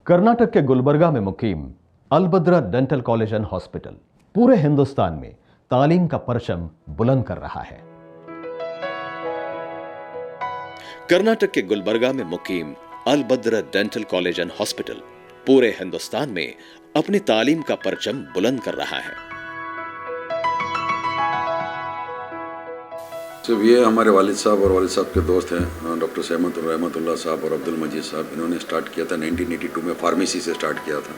कर्नाटक के गुलबर्गा में मुकीम अलबद्रा dental college and hospital पूरे हिंदुस्तान में तालीम का परचम बुलंद कर रहा है। कर्नाटक के गुलबर्गा में मुकीम अलबद्रा डेंटल कॉलेज एंड हॉस्पिटल पूरे हिंदुस्तान में अपनी तालीम का परचम बुलंद कर रहा है। तो ये हमारे वालिद साहब और वालिद साहब के दोस्त हैं डॉक्टर रहमतुल्लाह साहब और अब्दुल मजीद साहब। इन्होंने स्टार्ट किया था 1982 में, फार्मेसी से स्टार्ट किया था।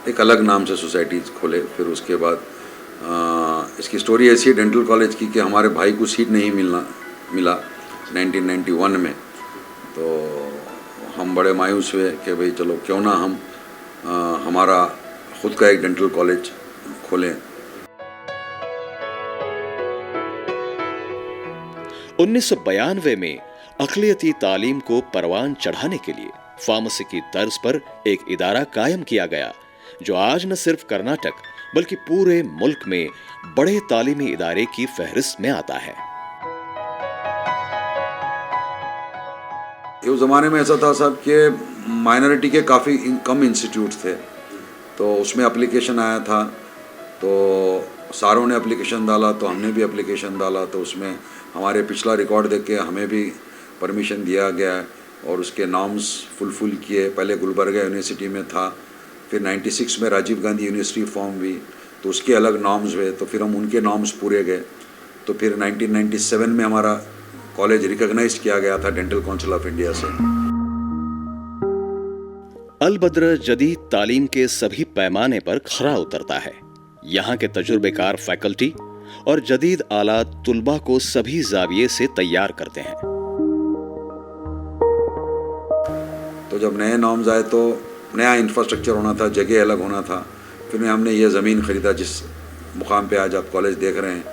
एक अलग नाम से सोसाइटीज़ खोले। फिर उसके बाद इसकी स्टोरी ऐसी है डेंटल कॉलेज की कि हमारे भाई को सीट नहीं मिला 1991 में। तो हम बड़े मायूस हुए कि भाई चलो क्यों ना हम हमारा ख़ुद का एक डेंटल कॉलेज खोलें। 1992 में अक़लियती तालीम को परवान चढ़ाने के लिए फार्मेसी की तर्ज पर एक इदारा कायम किया गया, जो आज न सिर्फ कर्नाटक बल्कि पूरे मुल्क में बड़े तालीमी इदारे की फहरिस्त में आता है। उस ज़माने में ऐसा था साहब कि माइनॉरिटी के काफ़ी कम इंस्टीट्यूट्स थे, तो उसमें एप्लीकेशन आया था। तो सारों ने एप्लीकेशन डाला, तो हमने भी एप्लीकेशन डाला। तो उसमें हमारे पिछला रिकॉर्ड देख के हमें भी परमिशन दिया गया और उसके नॉर्म्स फुलफिल किए। पहले गुलबर्गा यूनिवर्सिटी में था, फिर 96 में राजीव गांधी यूनिवर्सिटी फॉर्म हुई, तो उसके अलग नॉर्म्स हुए। तो फिर हम उनके नॉर्म्स पूरे गए। तो फिर 1997 में हमारा कॉलेज रिकॉग्नाइज किया गया था डेंटल काउंसिल ऑफ इंडिया से। अलबद्रा जदीद तालीम के सभी पैमाने पर खरा उतरता है। यहाँ के तजुर्बेकार फैकल्टी और जदीद आलात तुलबा को सभी जाविये से तैयार करते हैं। तो जब नए नॉर्म्स आए तो नया इंफ्रास्ट्रक्चर होना था, जगह अलग होना था। फिर हमने ये ज़मीन ख़रीदा जिस मुकाम पे आज आप कॉलेज देख रहे हैं।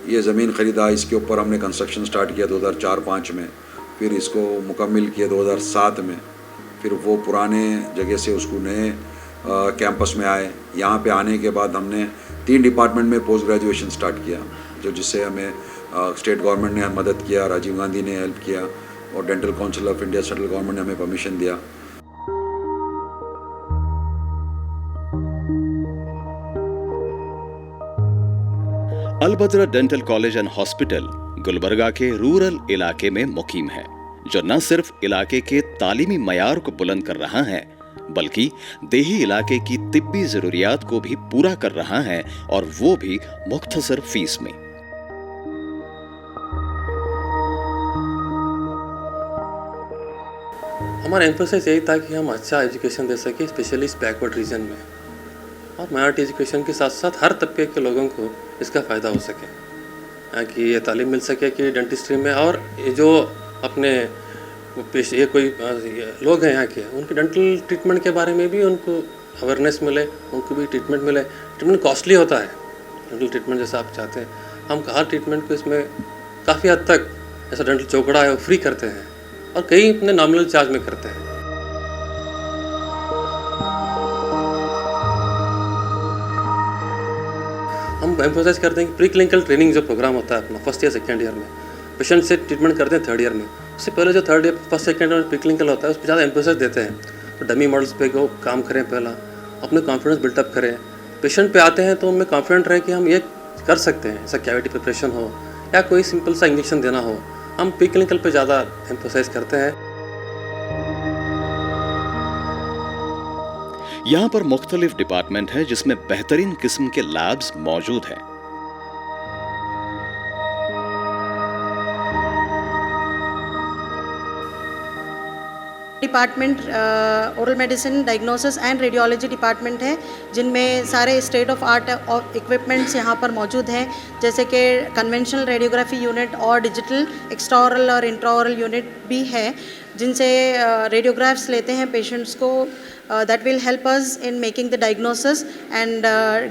ये ज़मीन ख़रीदा, इसके ऊपर हमने कंस्ट्रक्शन स्टार्ट किया 2004-05 में। फिर इसको मुकम्मल किया 2007 में। फिर वो पुराने जगह से उसको नए कैंपस में आए। यहाँ पे आने के बाद हमने 3 डिपार्टमेंट में पोस्ट ग्रेजुएशन स्टार्ट किया, जो जिससे हमें स्टेट गवर्नमेंट ने मदद किया, राजीव गांधी ने हेल्प किया और dental council of India central government ने हमें परमिशन दिया। Albadr dental college and hospital Gulbarga के रूरल इलाके में मुकीम है, जो न सिर्फ इलाके के तालीमी मयार को बुलंद कर रहा है बल्कि देही इलाके की तिब्बी जरूरियात को भी पूरा कर रहा है, और वो भी मुख्तसर फीस में। हमारा एम्फोसिस यही था कि हम अच्छा एजुकेशन दे सके, स्पेशली इस बैकवर्ड रीजन में, और माइनॉरिटी एजुकेशन के साथ साथ हर तबके के लोगों को इसका फ़ायदा हो सके, कि ये तालीम मिल सके कि डेंटिस्ट्री में। और ये जो अपने ये कोई लोग हैं यहाँ के, उनके डेंटल ट्रीटमेंट के बारे में भी उनको अवेयरनेस मिले, उनको भी ट्रीटमेंट मिले। ट्रीटमेंट कॉस्टली होता है, डेंटल ट्रीटमेंट जैसा आप चाहते हैं। हम हर ट्रीटमेंट को इसमें काफ़ी हद तक, जैसा डेंटल चौकड़ा है वो फ्री करते हैं, और कई अपने नॉमिनल चार्ज में करते हैं। हम एम्फोसाइज करते हैं कि प्री क्लिनिकल ट्रेनिंग जो प्रोग्राम होता है अपना फर्स्ट ईयर सेकेंड ईयर में, पेशेंट से ट्रीटमेंट करते हैं थर्ड ईयर में। उससे पहले जो third year first second year में प्री क्लिनिकल होता है उस पर ज़्यादा एम्फोसाइज देते हैं। तो डमी मॉडल्स पे को काम करें, पहला अपने कॉन्फिडेंस बिल्टअप करें। पेशेंट पे आते हैं तो उनमें कॉन्फिडेंट रहे कि हम ये कर सकते हैं, ऐसा कैविटी प्रिपरेशन हो या कोई सिंपल सा इंजेक्शन देना हो, हम प्री क्लिनिकल पर ज़्यादा एम्फोसाइज करते हैं। यहाँ पर मुख्तलिफ डिपार्टमेंट है जिसमें बेहतरीन किस्म के लैब्स मौजूद हैं। Department oral medicine, diagnosis and radiology department है, जिनमें सारे स्टेट ऑफ आर्ट इक्विपमेंट्स यहाँ पर मौजूद हैं, जैसे कि कन्वेंशनल रेडियोग्राफी यूनिट और डिजिटल एक्स्ट्राओरल और इंट्राओरल यूनिट भी है, जिनसे रेडियोग्राफ्स लेते हैं पेशेंट्स को। That will help us in making the diagnosis and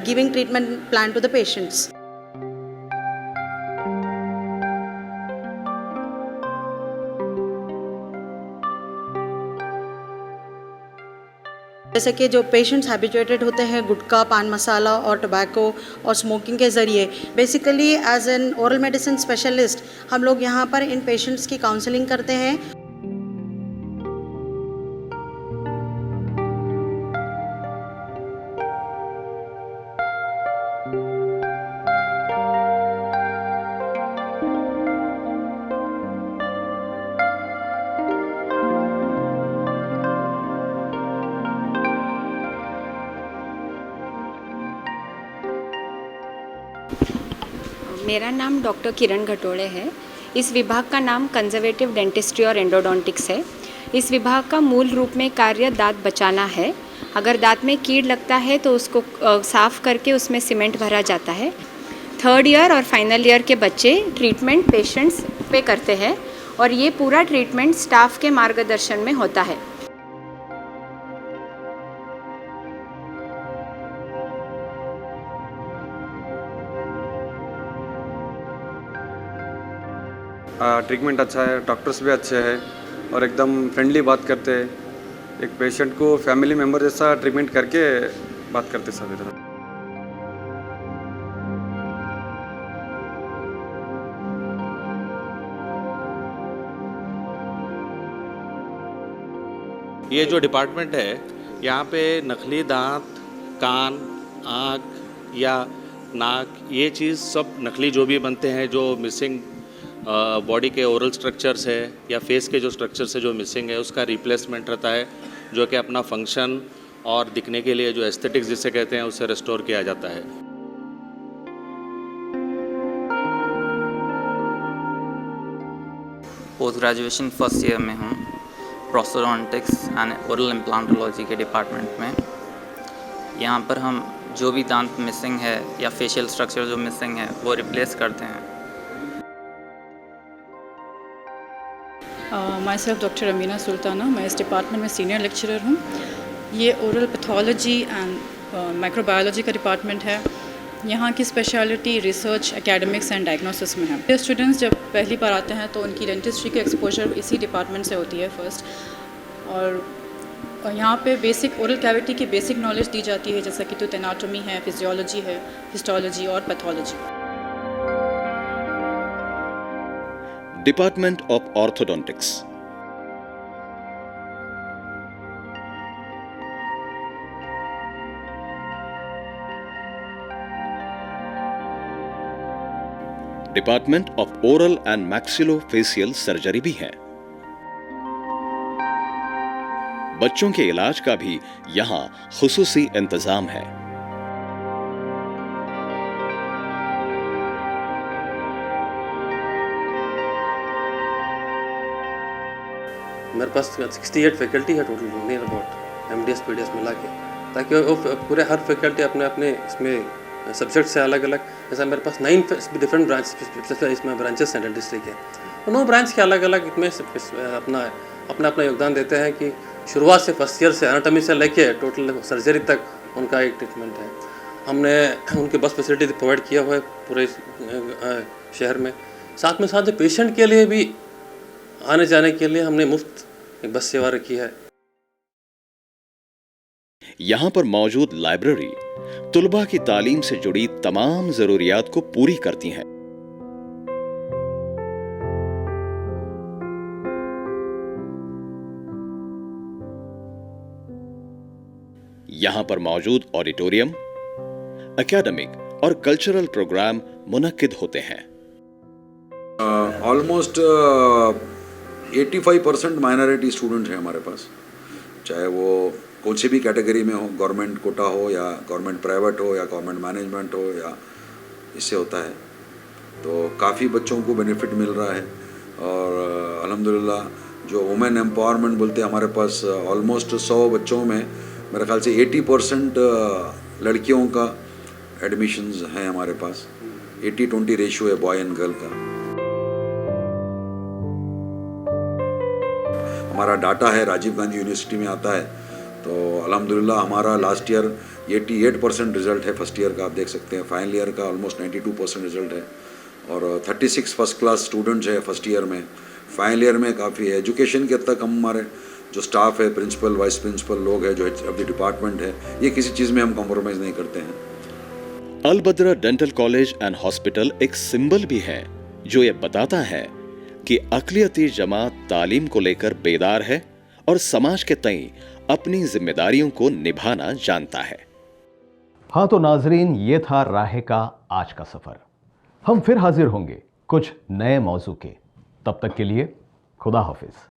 giving treatment plan to the patients. जैसे कि जो पेशेंट्स हैबिचुएटेड होते हैं गुटखा, पान मसाला और टोबैको और स्मोकिंग के ज़रिए, basically as an oral medicine specialist हम लोग यहाँ पर इन पेशेंट्स की काउंसलिंग करते हैं। मेरा नाम डॉक्टर किरण घटोड़े है। इस विभाग का नाम कंजर्वेटिव डेंटिस्ट्री और एंडोडोंटिक्स है। इस विभाग का मूल रूप में कार्य दांत बचाना है। अगर दांत में कीड़ लगता है तो उसको साफ़ करके उसमें सीमेंट भरा जाता है। 3rd ईयर और फाइनल ईयर के बच्चे ट्रीटमेंट पेशेंट्स पे करते हैं और ये पूरा ट्रीटमेंट स्टाफ के मार्गदर्शन में होता है। ट्रीटमेंट अच्छा है, डॉक्टर्स भी अच्छे हैं और एकदम फ्रेंडली बात करते हैं। एक पेशेंट को फैमिली मेम्बर जैसा ट्रीटमेंट करके बात करते सब इधर। ये जो डिपार्टमेंट है यहाँ पे नकली दांत, कान, आँख या नाक, ये चीज़ सब नकली जो भी बनते हैं, जो मिसिंग बॉडी के ओरल स्ट्रक्चर्स है या फेस के जो स्ट्रक्चर्स है जो मिसिंग है, उसका रिप्लेसमेंट रहता है, जो कि अपना फंक्शन और दिखने के लिए जो एस्थेटिक्स जिसे कहते हैं उसे रिस्टोर किया जाता है। पोस्ट ग्रेजुएशन फर्स्ट ईयर में हूँ, प्रोस्थोडोंटिक्स एंड ओरल इम्प्लांटोलॉजी के डिपार्टमेंट में। यहाँ पर हम जो भी दांत मिसिंग है या फेशियल स्ट्रक्चर जो मिसिंग है वो रिप्लेस करते हैं। My self doctor Amina Sultana, मैं इस डिपार्टमेंट में सीनियर लेक्चरर हूँ। ये ओरल पैथोलॉजी एंड माइक्रोबायोलॉजी का डिपार्टमेंट है। यहाँ की speciality research, academics and diagnosis में है। ये स्टूडेंट्स जब पहली बार आते हैं तो उनकी डेंटिस्ट्री की एक्सपोजर इसी डिपार्टमेंट से होती है फर्स्ट, और यहाँ पे बेसिक ओरल कैविटी की बेसिक नॉलेज दी जाती है, जैसा कि टूथ एनाटॉमी है, फिजियोलॉजी है, हिस्टोलॉजी और pathology. Department of orthodontics. Department of oral and maxillofacial surgery भी है। बच्चों के इलाज का भी यहां खुसूसी इंतजाम है। मेरे पास 68 फैकल्टी है total, near about MDS PDS मिला के, ताकि वो पूरे हर फैकल्टी अपने अपने इसमें सब्जेक्ट से अलग अलग, जैसा मेरे पास 9 डिफरेंट इसमें ब्रांचेस हैं डेंटिस्ट्री के, तो 9 ब्रांच के अलग अलग इसमें अपना योगदान देते हैं कि शुरुआत से फर्स्ट ईयर से एनाटॉमी से लेके टोटल सर्जरी तक उनका एक ट्रीटमेंट है। हमने उनके बस फैसिलिटी प्रोवाइड किया हुआ है पूरे शहर में। साथ में साथ जो पेशेंट के लिए भी आने जाने के लिए हमने मुफ्त एक बस सेवा रखी है। यहां पर मौजूद लाइब्रेरी तुलबा की तालीम से जुड़ी तमाम जरूरियात को पूरी करती हैं। यहां पर मौजूद ऑडिटोरियम, एकेडमिक और कल्चरल प्रोग्राम मुनक्किद होते हैं। ऑलमोस्ट 85% माइनॉरिटी स्टूडेंट हैं हमारे पास, चाहे वो कौन सी भी कैटेगरी में हो, गवर्नमेंट कोटा हो या गवर्नमेंट प्राइवेट हो या गवर्नमेंट मैनेजमेंट हो, या इससे होता है तो काफ़ी बच्चों को बेनिफिट मिल रहा है। और अल्हम्दुलिल्लाह जो वुमेन एम्पावरमेंट बोलते हैं, हमारे पास ऑलमोस्ट 100 बच्चों में मेरे ख्याल से 80% लड़कियों का एडमिशन्स हैं हमारे पास। 80-20 रेशियो है बॉय एंड गर्ल का। हमारा डाटा है राजीव गांधी यूनिवर्सिटी में आता है, तो अल्हम्दुलिल्लाह हमारा लास्ट ईयर 88% रिजल्ट है फर्स्ट ईयर का, आप देख सकते हैं। फाइनल ईयर का ऑलमोस्ट 92% रिजल्ट है और 36 फर्स्ट क्लास स्टूडेंट्स है फर्स्ट ईयर में। फाइनल ईयर में काफ़ी है। एजुकेशन के हद तक हम हमारे जो स्टाफ है, प्रिंसिपल, वाइस प्रिंसिपल लोग हैं, जो हेड ऑफ द डिपार्टमेंट है, ये किसी चीज़ में हम कॉम्प्रोमाइज़ नहीं करते हैं। Al Badr dental college and hospital एक सिंबल भी है जो ये बताता है कि अक़लियती जमात तालीम को लेकर बेदार है और समाज के तई अपनी जिम्मेदारियों को निभाना जानता है। हाँ तो नाजरीन, ये था राह का आज का सफर। हम फिर हाजिर होंगे कुछ नए मौजू के। तब तक के लिए खुदा हाफिज।